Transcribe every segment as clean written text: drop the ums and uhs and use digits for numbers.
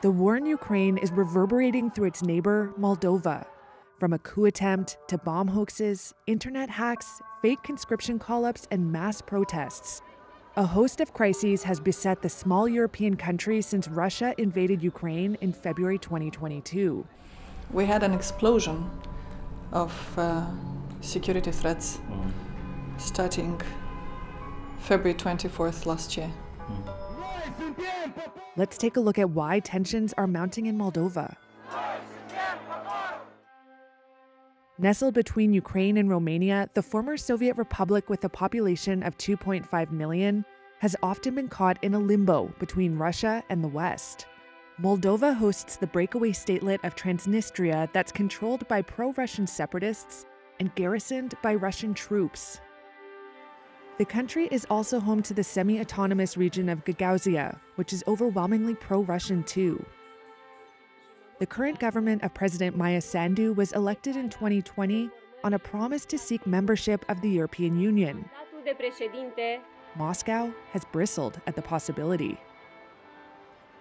The war in Ukraine is reverberating through its neighbor, Moldova. From a coup attempt to bomb hoaxes, internet hacks, fake conscription call-ups, and mass protests. A host of crises has beset the small European country since Russia invaded Ukraine in February 2022. We had an explosion of security threats starting February 24th last year. Let's take a look at why tensions are mounting in Moldova. Nestled between Ukraine and Romania, the former Soviet republic with a population of 2.5 million has often been caught in a limbo between Russia and the West. Moldova hosts the breakaway statelet of Transnistria that's controlled by pro-Russian separatists and garrisoned by Russian troops. The country is also home to the semi-autonomous region of Gagauzia, which is overwhelmingly pro-Russian too. The current government of President Maia Sandu was elected in 2020 on a promise to seek membership of the European Union. Moscow has bristled at the possibility.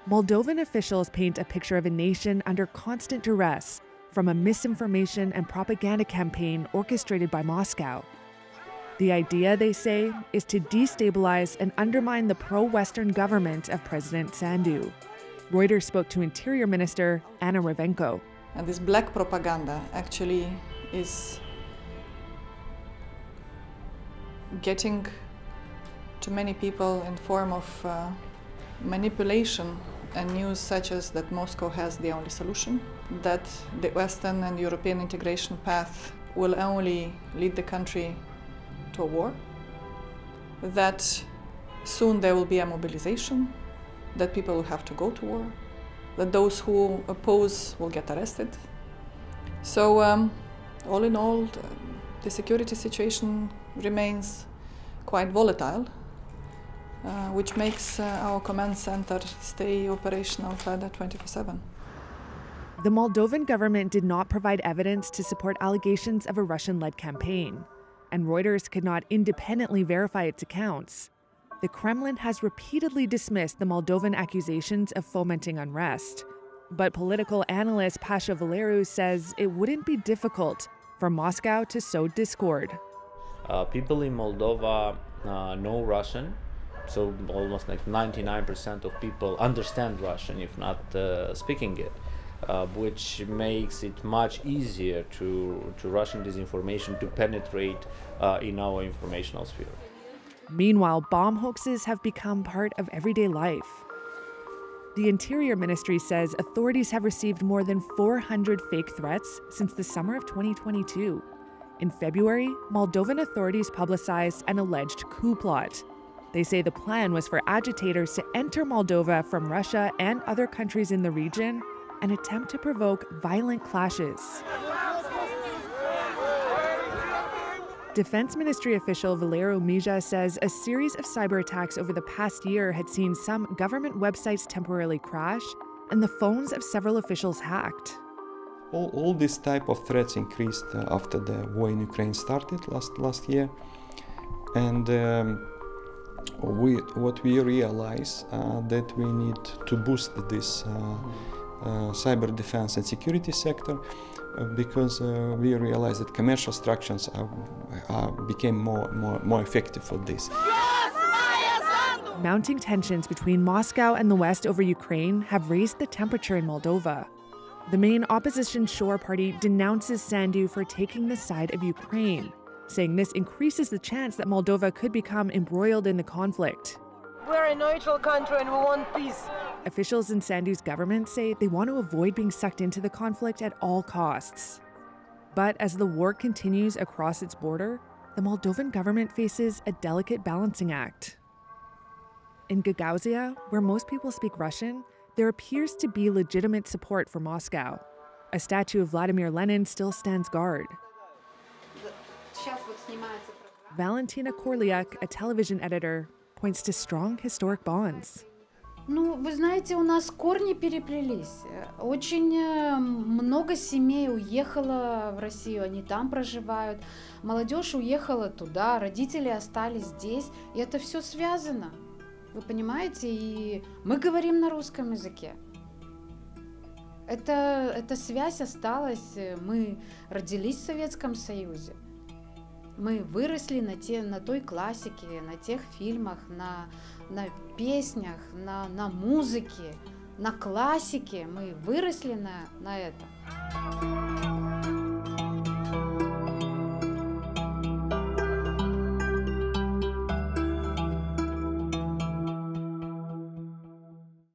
Moldovan officials paint a picture of a nation under constant duress from a misinformation and propaganda campaign orchestrated by Moscow. The idea, they say, is to destabilize and undermine the pro-Western government of President Sandu. Reuters spoke to Interior Minister Anna Revenko. And this black propaganda actually is getting to many people in form of manipulation and news such as that Moscow has the only solution, that the Western and European integration path will only lead the country to a war, that soon there will be a mobilization, that people will have to go to war, that those who oppose will get arrested. So all in all, the security situation remains quite volatile, which makes our command center stay operational further 24/7. The Moldovan government did not provide evidence to support allegations of a Russian-led campaign, and Reuters could not independently verify its accounts. The Kremlin has repeatedly dismissed the Moldovan accusations of fomenting unrest. But political analyst Pasha Valeru says it wouldn't be difficult for Moscow to sow discord. People in Moldova know Russian, so almost like 99% of people understand Russian, if not speaking it, which makes it much easier to Russian disinformation to penetrate in our informational sphere. Meanwhile, bomb hoaxes have become part of everyday life. The Interior Ministry says authorities have received more than 400 fake threats since the summer of 2022. In February, Moldovan authorities publicized an alleged coup plot. They say the plan was for agitators to enter Moldova from Russia and other countries in the region and attempt to provoke violent clashes. Defense Ministry official Valeru Mija says a series of cyber attacks over the past year had seen some government websites temporarily crash and the phones of several officials hacked. All this type of threats increased after the war in Ukraine started last year, and what we realize that we need to boost this cyber defense and security sector, because we realize that commercial structures became more effective for this. Mounting tensions between Moscow and the West over Ukraine have raised the temperature in Moldova. The main opposition Shore party denounces Sandu for taking the side of Ukraine, saying this increases the chance that Moldova could become embroiled in the conflict. We're a neutral country and we want peace. Officials in Sandu's government say they want to avoid being sucked into the conflict at all costs. But as the war continues across its border, the Moldovan government faces a delicate balancing act. In Gagauzia, where most people speak Russian, there appears to be legitimate support for Moscow. A statue of Vladimir Lenin still stands guard. Valentina Korliak, a television editor, points to strong historic bonds. Ну, вы знаете, у нас корни переплелись. Очень много семей уехало в Россию, они там проживают. Молодежь уехала туда, родители остались здесь. И это все связано. Вы понимаете? И мы говорим на русском языке. Эта связь осталась. Мы родились в Советском Союзе. Мы выросли на той классике, на тех фильмах, на песнях, на музыке, на классике. Мы выросли на этом.